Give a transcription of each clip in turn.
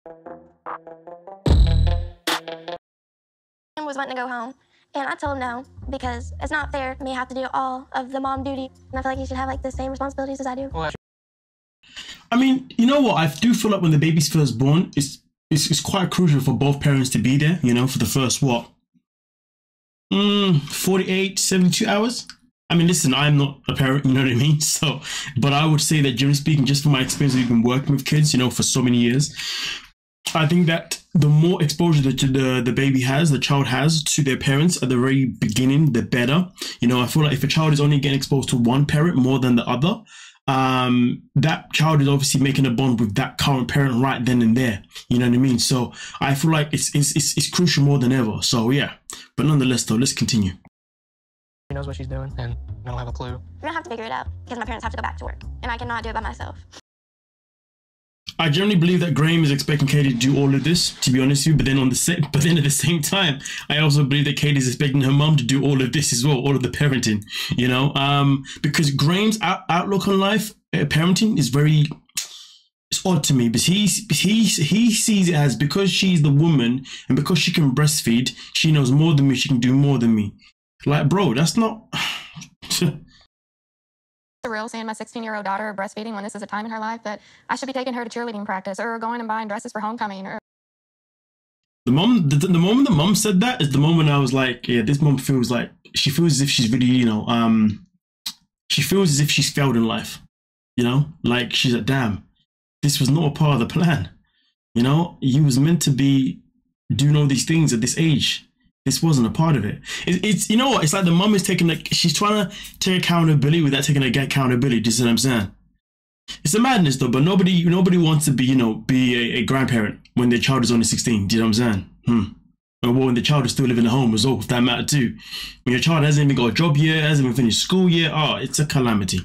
Was wanting to go home, and I told him no, because it's not fair for me to have to do all of the mom duty, and I feel like he should have like the same responsibilities as I do. I mean, you know what? I do feel like when the baby's first born, it's quite crucial for both parents to be there, you know, for the first, 48, 72 hours? I mean, listen, I'm not a parent, you know what I mean? So, but I would say that generally speaking, just from my experience, we've been working with kids, you know, for so many years, I think that the more exposure that the baby has, the child has to their parents at the very beginning, the better. You know, I feel like if a child is only getting exposed to one parent more than the other, that child is obviously making a bond with that current parent right then and there. You know what I mean? So I feel like it's crucial more than ever. So yeah, but nonetheless, though, let's continue. She knows what she's doing, and I don't have a clue. You're gonna have to figure it out because my parents have to go back to work, and I cannot do it by myself. I generally believe that Graham is expecting Katie to do all of this, to be honest with you. But then at the same time, I also believe that Katie is expecting her mum to do all of this as well, all of the parenting. You know, because Graham's outlook on life, parenting, is very. It's odd to me, because he sees it as, because she's the woman and because she can breastfeed, she knows more than me. She can do more than me. Like, bro, that's not. Surreal seeing my 16-year-old daughter breastfeeding when this is a time in her life that I should be taking her to cheerleading practice or going and buying dresses for homecoming. Or the moment the mom said that is the moment I was like, yeah, this mom feels like she feels as if she's really, you know, she feels as if she's failed in life, you know, like she's like, damn, this was not a part of the plan, you know, you was meant to be doing all these things at this age. This wasn't a part of it. It's you know what? It's like the mum is taking, like, she's trying to take accountability without taking accountability. Do you see what I'm saying? It's a madness though, but nobody wants to be, you know, be a grandparent when their child is only 16. Do you know what I'm saying? Or when the child is still living at home as well, if that matter too. When your child hasn't even got a job yet, hasn't even finished school yet, oh, it's a calamity.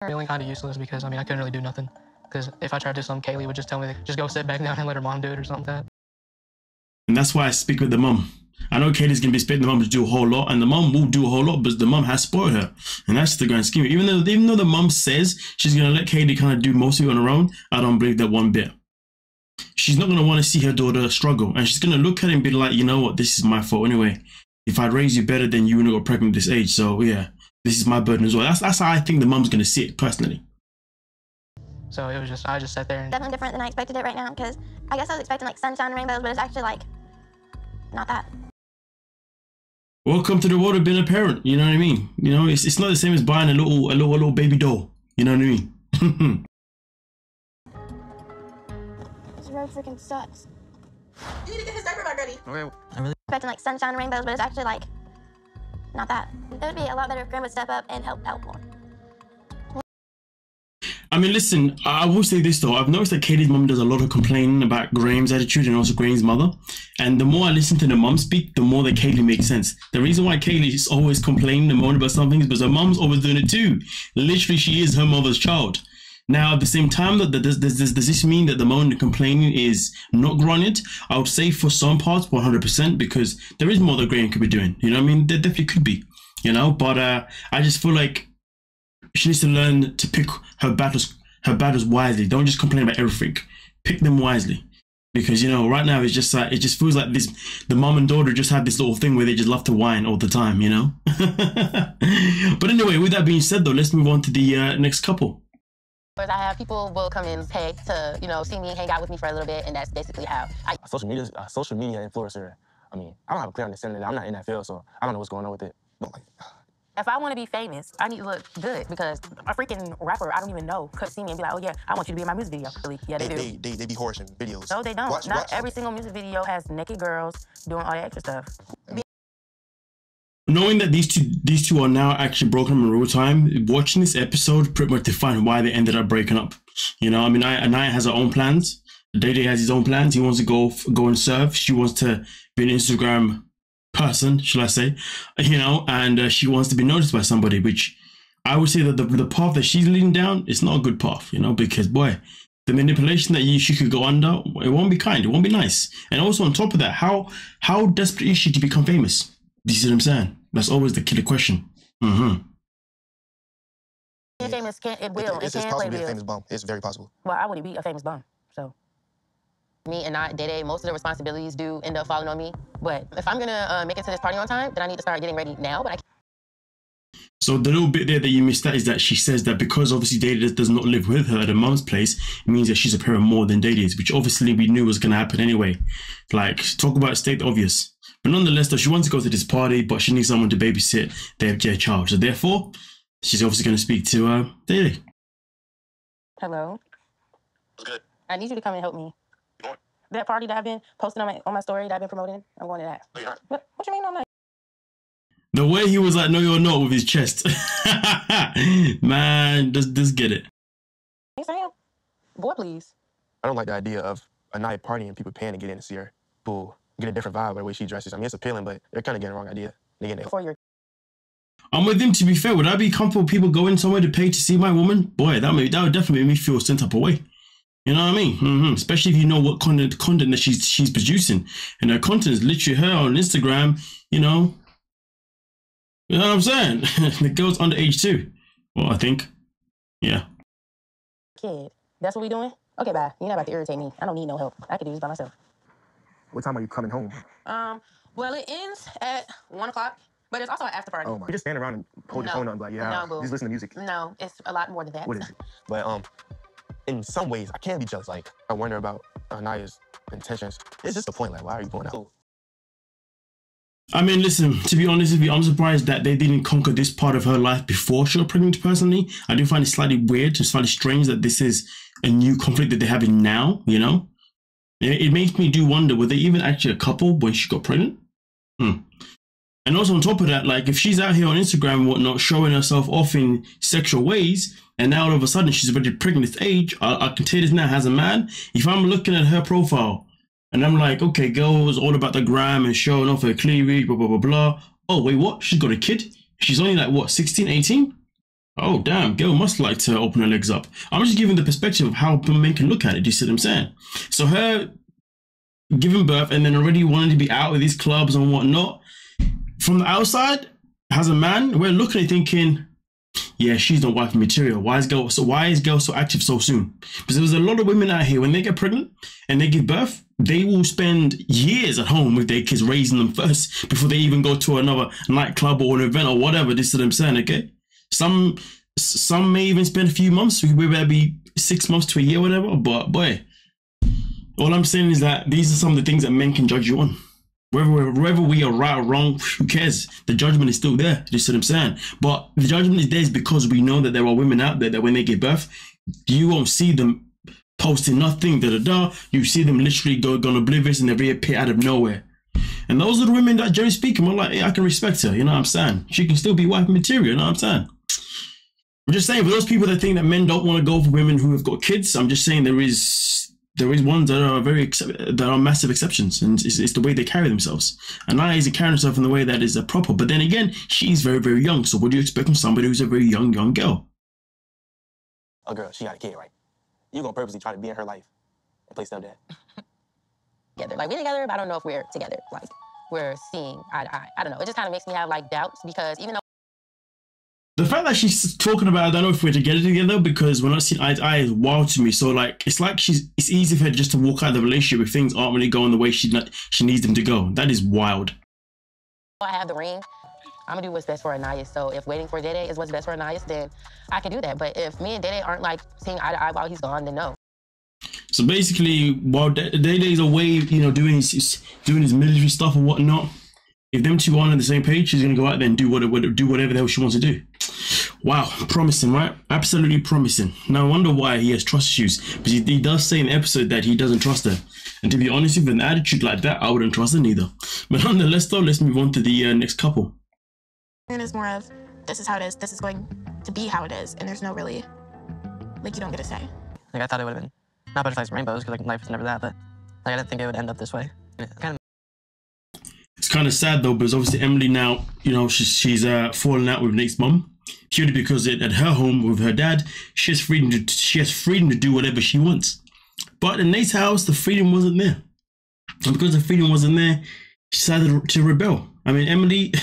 Feeling kind of useless because, I mean, I couldn't really do nothing. Because if I tried to do something, Kaylee would just tell me to just go sit back down and let her mom do it or something like that. And that's why I speak with the mum. I know Katie's going to be expecting the mum to do a whole lot, and the mum will do a whole lot, but the mum has spoiled her. And that's the grand scheme. Even though the mum says she's going to let Katie kind of do most of it on her own, I don't believe that one bit. She's not going to want to see her daughter struggle. And she's going to look at it and be like, you know what, this is my fault anyway. If I'd raised you better, then you wouldn't have got pregnant at this age. So yeah, this is my burden as well. That's how I think the mum's going to see it, personally. So it was just, I just sat there and... Definitely different than I expected it right now, because I guess I was expecting like sunshine and rainbows, but it's actually like, not that. Welcome to the world of being a parent, you know what I mean? You know, it's not the same as buying a little baby doll, you know what I mean? This road freaking sucks. You need to get his diaper bag ready. Okay, Expecting like sunshine and rainbows, but it's actually like, not that. It would be a lot better if Graham would step up and help out more. I mean, listen, I will say this though. I've noticed that Katie's mum does a lot of complaining about Graham's attitude and also Graham's mother. And the more I listen to the mum speak, the more that Katie makes sense. The reason why Katie is always complaining and moaning about something is because her mum's always doing it too. Literally, she is her mother's child. Now, at the same time, does this mean that the moaning and complaining is not granted? I would say for some parts, 100%, because there is more that Graham could be doing. You know what I mean? There definitely could be, you know? But I just feel like she needs to learn to pick her battles wisely. Don't just complain about everything. Pick them wisely. Because, you know, right now it's just like, it just feels like the mom and daughter just have this little thing where they just love to whine all the time, you know? But anyway, with that being said though, let's move on to the next couple. I have people will come and pay to, you know, see me and hang out with me for a little bit, and that's basically how I... Social media influencer, I mean, I don't have a clear understanding of that. I'm not in that field, so I don't know what's going on with it. But like... If I want to be famous, I need to look good, because a freaking rapper I don't even know could see me and be like, oh yeah, I want you to be in my music video. Really? Yeah, they do. They be horse in videos. No, they don't. Not every single music video has naked girls doing all that extra stuff. Knowing that these two are now actually broken up in real time, watching this episode pretty much defined why they ended up breaking up. You know, I mean, Anaya has her own plans. Day has his own plans. He wants to go and serve. She wants to be an Instagram person, should I say, you know, and she wants to be noticed by somebody, which I would say that the path that she's leading down is not a good path, you know, because boy, the manipulation that she could go under, it won't be kind, it won't be nice. And also on top of that, how desperate is she to become famous? Do you see what I'm saying? That's always the killer question. Famous it will. It's possible to be a famous bum. It's very possible. Well, I wouldn't be a famous bum, so. me and not Day-Day, most of the responsibilities do end up falling on me. But if I'm gonna make it to this party on time, then I need to start getting ready now. But I can't. So the little bit there that you missed out is that she says that because obviously Day-Day does not live with her at her mum's place, it means that she's a parent more than Day-Day is, which obviously we knew was going to happen anyway. Like, talk about state obvious. But nonetheless, though, she wants to go to this party, but she needs someone to babysit their child. So therefore, she's obviously going to speak to Day-Day. Hello. What's good? I need you to come and help me. You going? That party that I've been posting on my story that I've been promoting, I'm going to that. No, you're not. What you mean I'm not? The way he was like, no, you're not, with his chest. Man, just get it. Hey, Sam. Boy, please. I don't like the idea of a night party and people paying to get in to see her. People get a different vibe by the way she dresses. I mean, it's appealing, but they're kind of getting the wrong idea. They get it. Before you're I'm with him, to be fair. Would I be comfortable people going somewhere to pay to see my woman? Boy, that would definitely make me feel sent up away. You know what I mean? Especially if you know what content that she's producing. And her content is literally her on Instagram, you know. You know what I'm saying? The girl's under age 2. Well, I think. Yeah. kid. That's what we doing? Okay, bye. You're not about to irritate me. I don't need no help. I can do this by myself. What time are you coming home? Well, it ends at 1 o'clock, but it's also an after party. Oh my! You just stand around and hold your phone up and be like, yeah, no, just listen to music. No, it's a lot more than that. What is it? But in some ways, I can be jealous. Like, I wonder about Naya's intentions. It's just the point. Like, why are you going out? I mean, listen, to be honest with you, I'm surprised that they didn't conquer this part of her life before she got pregnant, personally. I do find it slightly weird, just slightly strange that this is a new conflict that they're having now, you know? It makes me do wonder, were they even actually a couple when she got pregnant? And also on top of that, like, if she's out here on Instagram and whatnot, showing herself off in sexual ways, and now all of a sudden she's already pregnant at this age, I can tell you this now, as a man, if I'm looking at her profile, and I'm like, okay, girl was all about the gram and showing off her cleavage, blah, blah, blah, blah. Oh, wait, what? She's got a kid? She's only like, what, 16, 18? Oh, damn, girl must like to open her legs up. I'm just giving the perspective of how men can look at it, do you see what I'm saying? So her giving birth and then already wanting to be out with these clubs and whatnot, from the outside, as a man, we're looking at it thinking, yeah, she's not wifey material. Why is girl so active so soon? Because there's a lot of women out here, when they get pregnant and they give birth, they will spend years at home with their kids, raising them first before they even go to another nightclub or an event or whatever. This is what I'm saying, okay? Some may even spend a few months, maybe 6 months to a year, whatever. But boy, all I'm saying is that these are some of the things that men can judge you on. Whether we are right or wrong, who cares? The judgment is still there. You see what I'm saying? But the judgment is there because we know that there are women out there that when they give birth, you won't see them posting nothing, You see them literally gone oblivious and they reappear out of nowhere. And those are the women that, generally speaking, are like, hey, I can respect her. You know what I'm saying? She can still be wife material. You know what I'm saying? I'm just saying, for those people that think that men don't want to go for women who have got kids, I'm just saying there is ones that are massive exceptions, and it's the way they carry themselves. And Naya isn't carrying herself in the way that is proper. But then again, she's very, very young. So what do you expect from somebody who's a very young girl? A girl, she got a kid, right? You're gonna purposely try to be in her life and play stepdad. Together. Like, we're together, but I don't know if we're together. Like, we're seeing eye to eye. I don't know. It just kind of makes me have, like, doubts because even though the fact that she's talking about, I don't know if we're together, because we're not seeing eye to eye is wild to me. So, like, it's easy for her just to walk out of the relationship if things aren't really going the way she needs them to go. That is wild. I have the ring. I'm gonna do what's best for Anais. So if waiting for Day-Day is what's best for Anais, then I can do that. But if me and Day-Day aren't, like, seeing eye to eye while he's gone, then no. So basically, while Day-Day's away, you know, doing his military stuff and whatnot, if them two aren't on the same page, she's gonna go out there and do whatever the hell she wants to do. Wow, promising, right? Absolutely promising. Now I wonder why he has trust issues, because he does say in the episode that he doesn't trust her. And to be honest, with an attitude like that, I wouldn't trust her neither. But nonetheless, though, let's move on to the next couple. And it's more of, this is how it is, this is going to be how it is, and there's no really, like, you don't get a say. Like, I thought it would have been not butterflies and rainbows, because, like, life is never that, but, like, I didn't think it would end up this way. It's kind of sad, though, because obviously Emily now, you know, she's fallen out with Nate's mum, purely because at her home with her dad, she has freedom to do whatever she wants. But in Nate's house, the freedom wasn't there. And because the freedom wasn't there, she decided to rebel. I mean, Emily,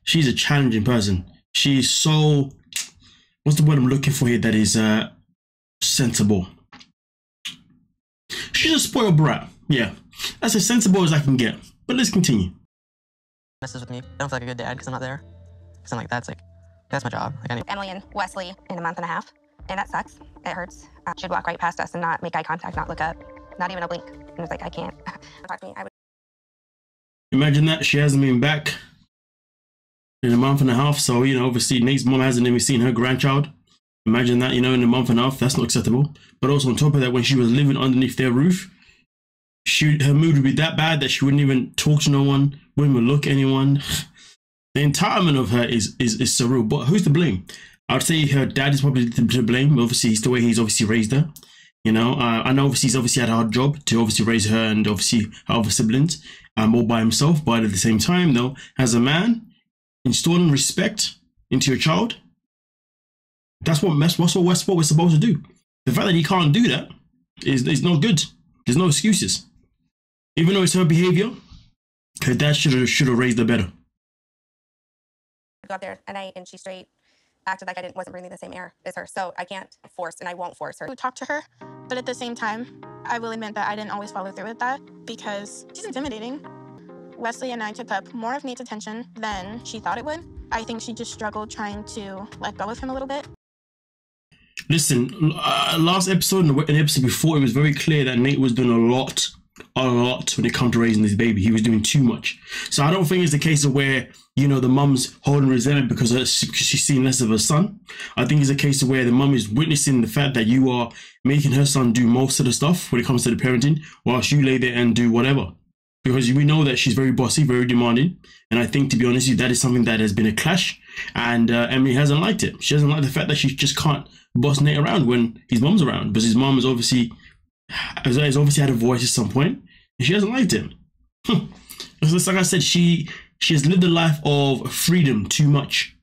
she's a challenging person. She's so, what's the word I'm looking for here that is sensible? she's a spoiled brat. Yeah, that's as sensible as I can get. But let's continue. Messes with me. I don't feel like a good dad because I'm not there. Because I'm like, that's my job. Like, Emily and Wesley in a month and a half, and that sucks. It hurts. She'd walk right past us and not make eye contact, not look up, not even a blink. And it's like, I can't. Talk to me. I would. Imagine that she hasn't been back in a month and a half. So, you know, obviously Nate's mom hasn't even seen her grandchild. Imagine that, you know, in a month and a half. That's not acceptable. But also on top of that, when she was living underneath their roof, her mood would be that bad that she wouldn't even talk to no one, wouldn't even look at anyone. The entitlement of her is surreal. But who's to blame? I would say her dad is probably to blame. Obviously, it's the way he's obviously raised her. You know, I know obviously he's obviously had a hard job to obviously raise her and obviously her other siblings all by himself. But at the same time, though, as a man, installing respect into your child, that's what we're supposed to do. The fact that he can't do that is not good. There's no excuses. Even though it's her behavior, her dad should have raised her better. Go up there at night and she straight acted like I wasn't breathing the same air as her. So I can't force and I won't force her. We talk to her, but at the same time, I will admit that I didn't always follow through with that because she's intimidating. Wesley and I took up more of Nate's attention than she thought it would. I think she just struggled trying to let go of him a little bit. Listen, last episode and the episode before, it was very clear that Nate was doing a lot when it comes to raising this baby. He was doing too much. So I don't think it's the case of where, you know, the mum's holding resentment because she's seen less of her son. I think it's a case of where the mum is witnessing the fact that you are making her son do most of the stuff when it comes to the parenting, whilst you lay there and do whatever. Because we know that she's very bossy, very demanding. And I think, to be honest with you, that is something that has been a clash. And Emily hasn't liked it. She doesn't like the fact that she just can't boss Nate around when his mum's around. Because his mum has obviously had a voice at some point, and she hasn't liked him. It's like I said, she has lived a life of freedom too much.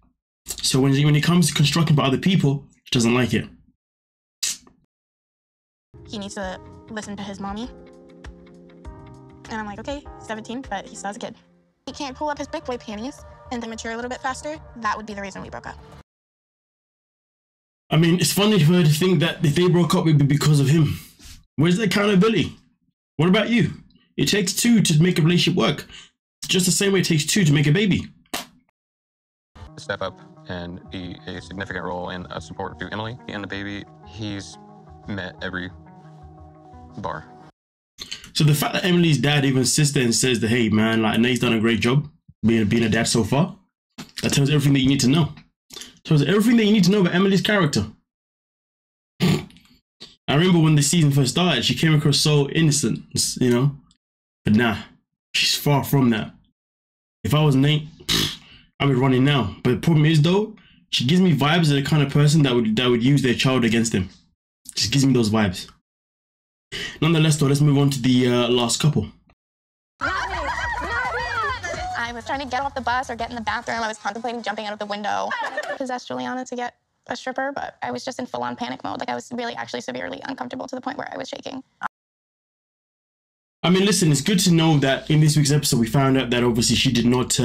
So when it comes to constructing by other people, she doesn't like it. He needs to listen to his mommy. And I'm like, okay, 17, but he still has a kid. He can't pull up his big boy panties and then mature a little bit faster. That would be the reason we broke up. I mean, it's funny for her to think that if they broke up, it would be because of him. Where's the accountability? What about you? It takes two to make a relationship work. Just the same way it takes two to make a baby. Step up and be a significant role in a support to Emily and the baby. He's met every bar. So the fact that Emily's dad even sits there and says that, hey man, like Nate's done a great job being a dad so far, that tells everything that you need to know. Tells everything that you need to know about Emily's character. I remember when the season first started, she came across so innocent, you know, but nah, she's far from that. If I was Nate, I'd be running now. But the problem is though, she gives me vibes of the kind of person that would use their child against them. She gives me those vibes. Nonetheless though, let's move on to the last couple. I was trying to get off the bus or get in the bathroom. I was contemplating jumping out of the window. Possessed Juliana to get a stripper, but I was just in full-on panic mode. Like I was really actually severely uncomfortable to the point where I was shaking. I mean, listen, it's good to know that in this week's episode, we found out that obviously she did not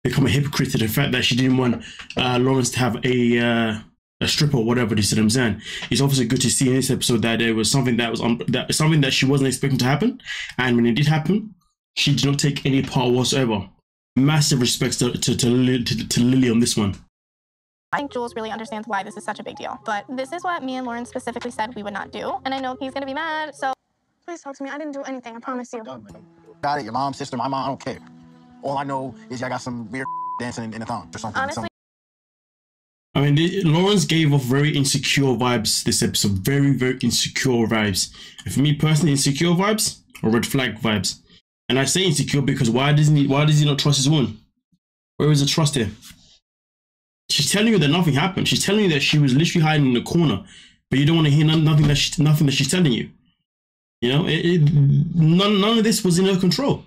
become a hypocrite to the fact that she didn't want Lawrence to have a stripper or whatever. You see what I'm saying? It's obviously good to see in this episode that there was something that was something that she wasn't expecting to happen, and when it did happen, she did not take any part whatsoever. Massive respects to Lily on this one. I think Jules really understands why this is such a big deal, but this is what me and Lauren specifically said we would not do, and I know he's gonna be mad, so Please talk to me. I didn't do anything, I promise you. Got it, your mom, sister, my mom, I don't care. All I know is y'all got some weird dancing in the thong or something. honestly, I mean, Lawrence gave off very insecure vibes this episode. Very, very insecure vibes. And for me personally, insecure vibes or red flag vibes. And I say insecure because why does he not trust his woman? Where is the trust here? She's telling you that nothing happened. She's telling you that she was literally hiding in the corner, but you don't want to hear nothing that she's telling you. You know, none of this was in her control.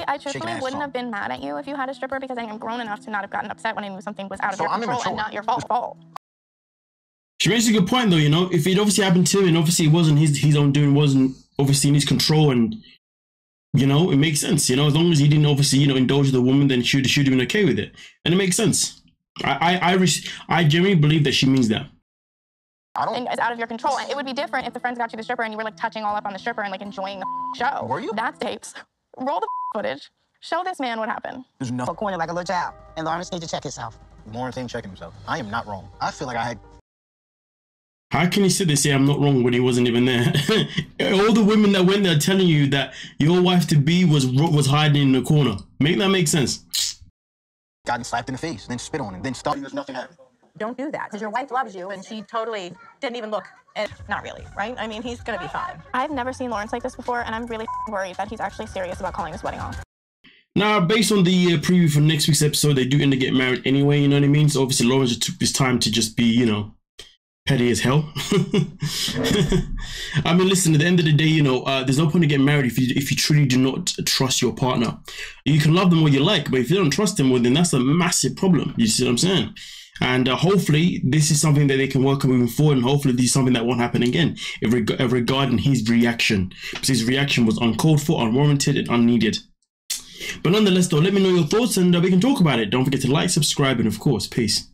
I truthfully wouldn't have been mad at you if you had a stripper because I am grown enough to not have gotten upset when I knew something was out of your control and not your fault. She makes a good point though, you know, if it obviously happened to him and obviously it wasn't his own doing, wasn't obviously in his control, and you know, it makes sense, you know, as long as he didn't obviously, you know, indulge the woman, then she'd have been okay with it. And it makes sense. I genuinely believe that she means that. and it's out of your control. And it would be different if the friends got you the stripper and you were like touching all up on the stripper and like enjoying the show. Were you? That's tapes. Roll the footage. Show this man what happened. There's no corner like a little child. And Lawrence needs to check himself. Lawrence ain't checking himself. I am not wrong. I feel like I had. How can you sit there and say I'm not wrong when he wasn't even there? All the women that went there telling you that your wife-to-be was hiding in the corner. Make that make sense? Gotten slapped in the face, then spit on, and then stuff. There's nothing happened. Don't do that, because your wife loves you, and she totally didn't even look. And not really, right? I mean, he's gonna be fine. I've never seen Lawrence like this before, and I'm really worried that he's actually serious about calling this wedding off. Now, based on the preview for next week's episode, they do end up getting married anyway, you know what I mean? So obviously Lawrence just took this time to just be, you know, petty as hell. I mean, listen, at the end of the day, you know, there's no point in getting married if you truly do not trust your partner. You can love them all you like, but if you don't trust them, well, then that's a massive problem. You see what I'm saying? And hopefully this is something that they can work on moving forward, and hopefully this is something that won't happen again regarding his reaction. Because his reaction was uncalled for, unwarranted, and unneeded. But nonetheless, though, let me know your thoughts and we can talk about it. Don't forget to like, subscribe, and of course, peace.